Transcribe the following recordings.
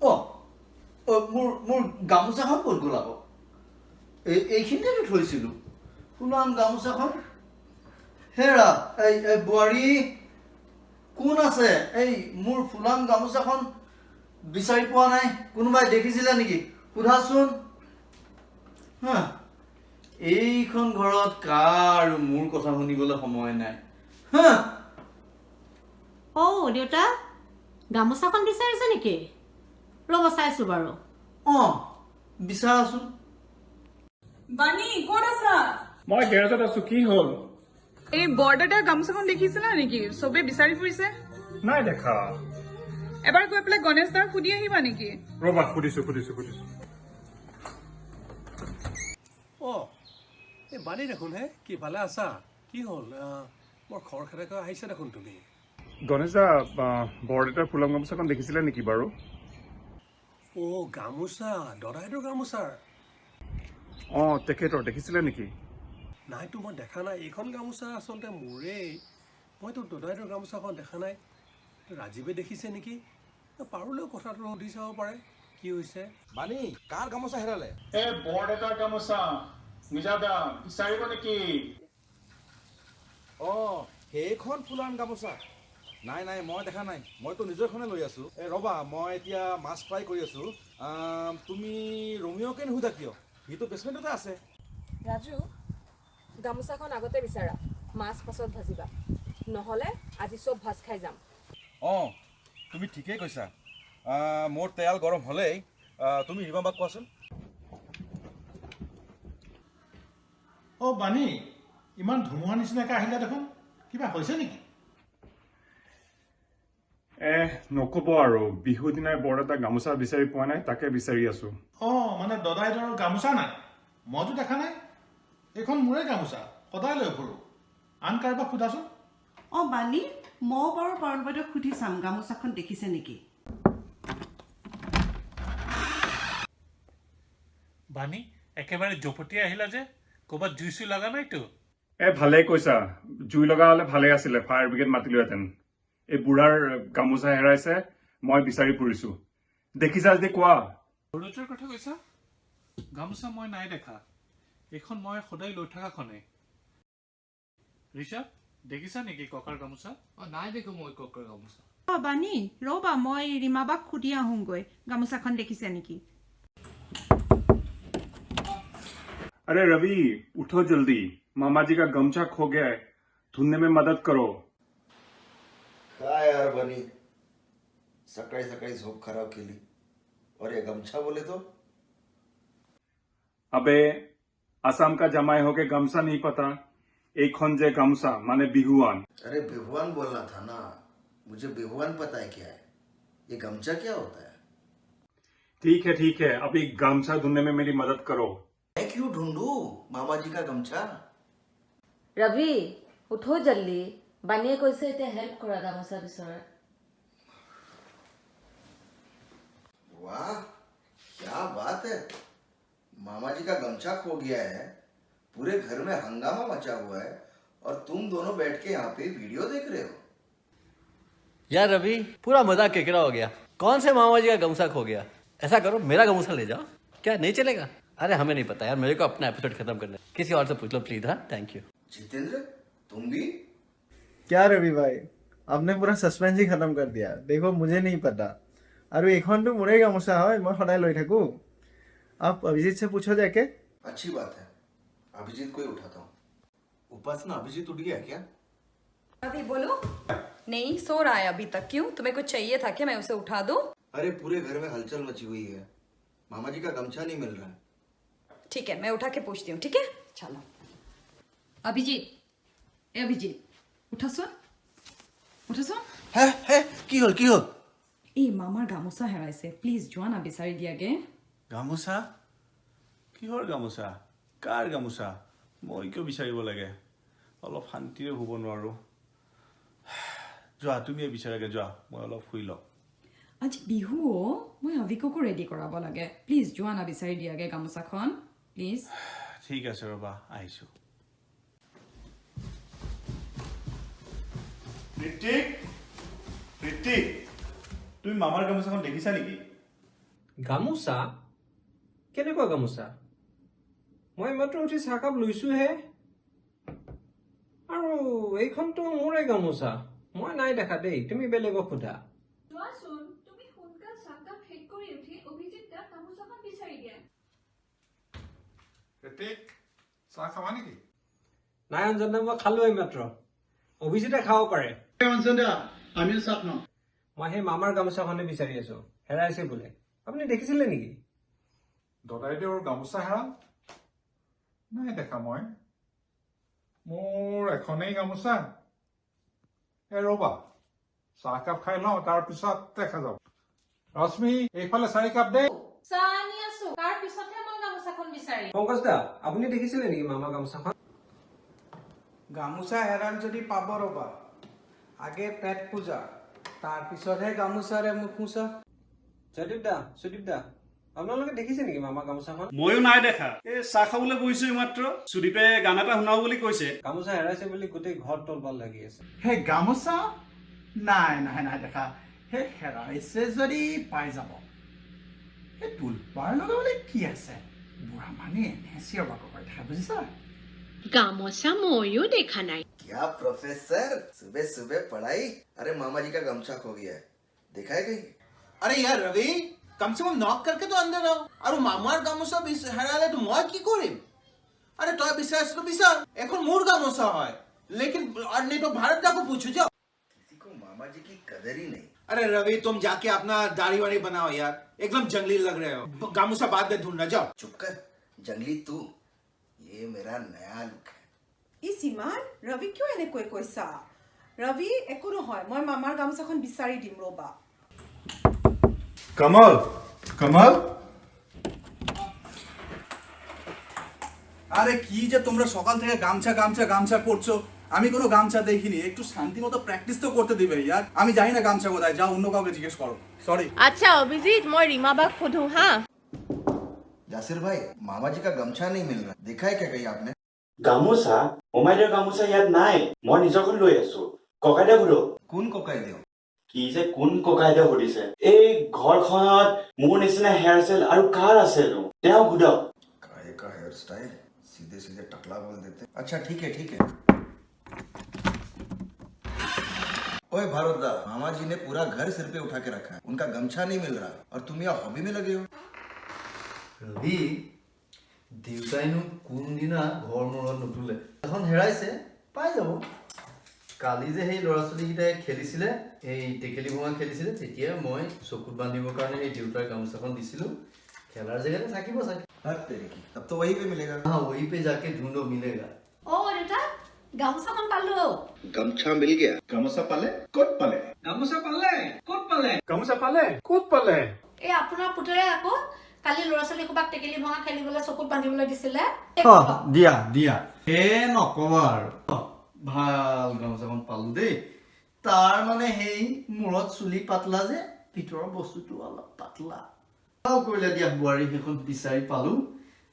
অ মোৰ গামোচাখন ক'ত গ'ল আকৌ এইখিনিতে থৈছিলোঁ ফুলাম গামোচাখন হেৰা এই বোৱাৰী কোন আছে এই মোৰ ফুলাম গামোচাখন বিচাৰি পোৱা নাই কোনোবাই দেখিছিলে নেকি সোধাচোন হা এইখন ঘৰত কাৰ মোৰ কথা শুনিবলৈ সময় নাই হা দেউতা গামোচাখন বিচাৰিছে নেকি ৰ'ব চাইছোঁ বাৰু বিচাৰাচোন বানি ক'ত আছা মই গেৰেজত আছো কি হ'ল এই বৰ্ডাৰটাৰ গামোচাখন দেখিছিলা নেকি চবে বিচাৰি ফুৰিছে নাই দেখা এবাৰ গৈ পেলাই গণেশ দাক সুধি আহিবা নেকি ৰবা সুধিছো এই বাণী দেখোন হে কি ভালে আছা কি হ'ল মোৰ খবৰ খাতিকৈ আহিছে দেখোন তুমি গণেশ দা বৰদেউতাৰ ফুলাম গামোচাখন দেখিছিলে নেকি বাৰু গামোচা দদাইদেউৰ গামোচাৰ তেখেতৰ দেখিছিলে নেকি নাইতো মই দেখা নাই এইখন গামোচা আচলতে মোৰেই মইতো দদাইদেউৰ গামোচাখন দেখা নাই ৰাজীৱে দেখিছে নেকি পাৰুলেও কথাটো সুধি চাব পাৰে কি হৈছে বাণী কাৰ গামোচা হেৰালে বৰদেউতাৰ গামোচা নিজাদা বিচাৰিব নেকি সেইখন ফুলাম গামোচা নাই মই দেখা নাই মইতো নিজৰখনে লৈ আছো ৰবা মই এতিয়া মাছ ফ্ৰাই কৰি আছো তুমি ৰমিঅ'কে নুসুধা কিয় সিটো বেচমেণ্টতে আছে ৰাজু গামোচাখন আগতে বিচাৰা মাছ পাছত ভাজিবা নহ'লে আজি চব ভাজ খাই যাম তুমি ঠিকেই কৈছা মোৰ তেল গৰম হ'লেই তুমি ৰিমাবাক কোৱাচোন বাণী ইমান ধুমুহা নিচিনাকৈ আহিলে দেখোন কিবা হৈছে নেকি নক'ব আৰু বিহু দিনাই বৰদেউতাক গামোচা বিচাৰি পোৱা নাই তাকে বিচাৰি আছো মানে দদাইদেউৰ গামোচা নাই মইতো দেখা নাই এইখন মোৰে গামোচা সদায় লৈ ফুৰোঁ আন কাৰোবাক সোধাচোন বাণী মই বাৰু পাৰুল বাইদেউক সুধি চাম গামোচাখন দেখিছে নেকি বাণী একেবাৰে জপতি আহিলা যে ক'ৰবাত জুই চুই লগা নাইতো ভালেই কৈছা জুই লগা হ'লে ভালেই আছিলে ফায়াৰ ব্ৰিগেড মাতিলোহেঁতেন এই বুঢ়াৰ গামোচা হেৰাইছে মই বিচাৰি ফুৰিছো দেখিছা যদি কোৱা বৰদেউতাৰ কথা কৈছা গামোচা মই নাই দেখা এইখন মই সদায় লৈ থকাখনে ঋষভ দেখিছা নেকি ককাৰ গামোচা নাই দেখো মই ককাৰ গামোচা বাণী ৰ'বা মই ৰীমাবাক সুধি আহোঁগৈ গামোচাখন দেখিছে নেকি अरे रवि उठो जल्दी मामा जी का गमछा खो गया है ढूंढने में मदद करो काय यार बनी सकाळी सकाळी झोप खराब केली और ये गमछा बोले तो अबे असम का जमाई होके गमछा नहीं पता एक खंजे गमछा माने बिहुआन अरे बिहुआन बोलना था ना मुझे बिहुआन पता है क्या है ये गमछा क्या होता है ठीक है अभी गमछा ढूंढने में मेरी मदद करो मैं क्यों ढूंढू मामा जी का गमछा ৰবি উঠো জল্দি বানিয়ে কৈছে এতিয়া হেল্প কৰা গামোচা বিচৰা वाह क्या बात है मामा जी का गमछा खो गया है पूरे घर में हंगामा मचा हुआ है और तुम दोनों बैठ के यहाँ पे वीडियो देख रहे हो यार रवि पूरा मजाक केकरा हो गया कौन से मामा जी का गमछा खो गया ऐसा करो मेरा गमछा ले जाओ क्या नहीं चलेगा अरे हमें नहीं पता यार मेरे को अपना एपिसोड खत्म करना है किसी और से पूछ लो प्लीज हाँ थैंक यू जितेंद्र तुम भी क्या रवि भाई आपने पूरा सस्पेंस ही खत्म कर दिया देखो मुझे नहीं पता और एखन तो मोरे गामोचा है मैं सदाय লৈ থাকো आप अभिजीत से पूछो जाके अच्छी बात है अभिजीत को ही उठाता हूँ उपासना अभिजीत उठ गया क्या अभी बोलो नहीं सो रहा है अभी तक क्यों तुम्हें कुछ चाहिए था क्या मैं उसे उठा दूं अरे पूरे घर में हलचल मची हुई है मामा जी का गमछा नहीं मिल रहा है ठीक है मैं उठा के पूछती हूँ ठीक है चलो অভিজিত অভিজিত উঠাচোন কি হল এই মামাৰ গামোচা হেৰাইছে প্লিজ যোৱা না বিচাৰি দিয়াগে গামোচা কিহৰ গামোচা কাৰ গামোচা মই কিয় বিচাৰিব লাগে অলপ শান্তিৰে শুব নোৱাৰো যোৱা তুমি বিচাৰাগে যোৱা মই অলপ শুই লওঁ আজি বিহু মই অভিককো ৰেডি কৰাব লাগে প্লিজ যোৱা না বিচাৰি দিয়াগে গামোচাখন প্লিজ ঠিক আছে ৰবা আহিছো ঋত্বিক তুমি মামাৰ গামোচাখন দেখিছা নেকি গামোচা কেনেকুৱা গামোচা মই মাত্ৰ উঠি চাহকাপ লৈছোহে আৰু এইখনতো মোৰে গামোচা মই নাই দেখা দেই তুমি বেলেগক সোধা চোৱাচোন তুমি সোনকাল চাহকাপ শেষ কৰি উঠি অভিজিত দাক গামোচাখন বিচাৰি দিয়া ঋতিক চাহ খাবা নেকি নাই অঞ্জন দা মই খালো এইমাত্ৰ অভিজিতে খাব পাৰে আমিও চাহ খাম মই সেই মামাৰ গামোচাখনে বিচাৰি আছো হেৰাইছে বোলে আপুনি দেখিছিলে নেকি দদাইদেউৰ গামোচা হেৰাল নাই দেখা মই মোৰ এখনেই গামোচা ৰবা চাহকাপ খাই লওঁ তাৰপিছত দেখা যাব ৰশ্মি এইফালে 4 কাপ দে চাহ আনি আছো তাৰ পিছতহে মই গামোচাখন বিচাৰিম পংকজ দা আপুনি দেখিছিলে নেকি মামাৰ গামোচাখন গামোচা হেৰাল যদি পাব ৰ'বা আগে পেট পূজা তাৰপিছতহে গামোচাৰে মুখ মোচা সুদীপ দা আপোনালোকে দেখিছে নেকি মামাৰ গামোচাখন ময়ো নাই দেখা এই চাহ খাবলৈ বহিছো মাত্ৰ সুদীপে গান এটা শুনাব বুলি কৈছে গামোচা হেৰাইছে বুলি গোটেই ঘৰ তলপাল লাগি আছে সেই গামোচা নাই দেখা সেই হেৰাইছে যদি পাই যাব সেই তুলপাৰ লগাবলৈ কি আছে বুঢ়া মানে এনে চিঞৰ বাকৰ কৰি থাকে বুজিছা গামোচা ময়ো দেখা নাই क्या प्रोफेसर सुबह सुबह पढ़ाई अरे मामा जी का गमछा खो गया है देखा है कहीं अरे यार रवि कम से कम नॉक करके तो अंदर आओ और मामार गामोसा हेराले तो मैं की करिम अरे तो विश्वास तो विचार এখন মোর গামোসা হয় लेकिन और नहीं तो भारत दा को पूछो जाओ किसी को मामा जी की कदर ही नहीं अरे रवि तुम जाके अपना दाढ़ी वाड़ी बनाओ यार एकदम जंगली लग रहे हो गामोसा बाद में ढूंढना जाओ चुप कर जंगली तू ये मेरा नया लुक है ইমান ৰবি কিয় এনেকৈ কৈছা ৰবি একো নহয় মই মামাৰ গামোচাখন বিচাৰি দিম ৰবা কমল কমল আরে কি যে তোমরা সকাল থেকে গামছা গামছা গামছা করছো আমি কোনো গামছা দেখিনি একটু শান্তি মতো প্র্যাকটিস তো করতে দিবে ইয়ার আমি জানি না গামছা কোথায় যাও অন্য কাউকে জিজ্ঞেস করো সরি আচ্ছা অভিজিত মই ৰীমাবাক সোধো হা जासिर भाई मामा जी का गमछा नहीं मिल रहा देखा है क्या कहीं आपने গামোচা মোমাইদেউৰ গামোচা ইয়াত নাই মই নিজৰখন লৈ আছো ককাইদেউ সুধো কোন ককাইদেউ কি যে কোন ককাইদেউ সুধিছে এই ঘৰখনত মোৰ নিচিনা হেয়াৰ ষ্টাইল আৰু কাৰ আছেনো তেওঁ সুধক काहे का हेयर स्टाइल सीधे सीधे टकला बोल देते अच्छा ठीक है ओए भारतदा मामा जी ने पूरा घर सिर पे उठा के रखा है उनका गमछा नहीं मिल रहा और तुम यहाँ हॉबी में लगे हो ৰবি দেউতাইনো কোনদিনা ঘৰ মূৰত নুতুলে এখন হেৰাইছে পাই যাব কালি যে সেই ল'ৰা ছোৱালীকেইটাই খেলিছিলে এই টেকেলি ভঙা খেলিছিলে তেতিয়া মই চকুত বান্ধিবৰ কাৰণে সেই দেউতাৰ গামোচাখন দিছিলোঁ খেলাৰ জেগাতে থাকিব চাগে तब तो वहीं पे मिलेगा हाँ वहीं पे जाके ढूंढो मिलेगा অ দেউতা গামোচাখন পালো गमछा मिल गया গামোচা পালে ক'ত পালে গামোচা পালে ক'ত পালে গামোচা পালে ক'ত পালে এই আপোনাৰ পুতেৰে আকৌ কালি ল'ৰা ছোৱালী সোপাক টেকেলি ভঙা খেলিবলৈ চকুত বান্ধিবলৈ দিছিলে দিয়া নকবা আৰু ভাল গামোচাখন পালো দেই তাৰ মানে সেই মূৰত চুলি পাতলা যে ভিতৰৰ বস্তুটো অলপ পাতলা ভাল কৰিলে দিয়া বোৱাৰী সেইখন বিচাৰি পালো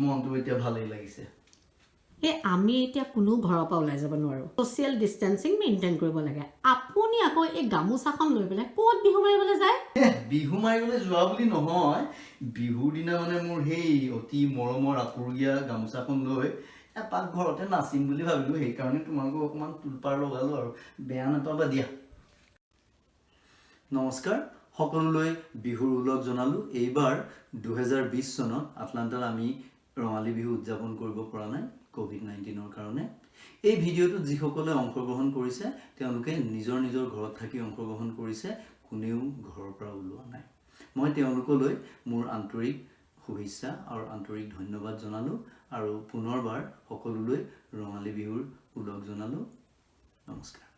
মনটো এতিয়া ভালেই লাগিছে আমি এতিয়া কোনো ঘৰৰ পৰা ওলাই যাব নোৱাৰো সোশ্যাল ডিষ্টেন্সিং মেইনটেইন কৰিব লাগে আপুনি আকৌ এই গামোচাখন লৈ পেলাই ক'ত বিহু মাৰিবলৈ যায় বিহু মাৰিবলৈ যোৱা বুলি নহয় বিহুৰ দিনা মানে মোৰ সেই অতি মৰমৰ আপুৰুগীয়া গামোচাখন লৈ এপাক ঘৰতে নাচিম বুলি ভাবিলো সেইকাৰণে তোমালোকক অকণমান তুলপাৰ লগালো আৰু বেয়া নাপাবা দিয়া নমস্কাৰ সকলোলৈ বিহুৰ উলগ জনালো এইবাৰ 2020 চনত আটলান্টাত আমি ৰঙালী বিহু উদযাপন কৰিব পৰা নাই কোভিড-19ৰ কাৰণে এই ভিডিঅ'টো যিসকলে অংশগ্ৰহণ কৰিছে তেওঁলোকে নিজৰ ঘৰত থাকি অংশগ্ৰহণ কৰিছে কোনেও ঘৰৰ পৰা ওলোৱা নাই মই তেওঁলোকলৈ মোৰ আন্তৰিক শুভেচ্ছা আৰু আন্তৰিক ধন্যবাদ জনালো আৰু পুনৰবাৰ সকলোলৈ ৰঙালী বিহুৰ উলগ জনালো নমস্কাৰ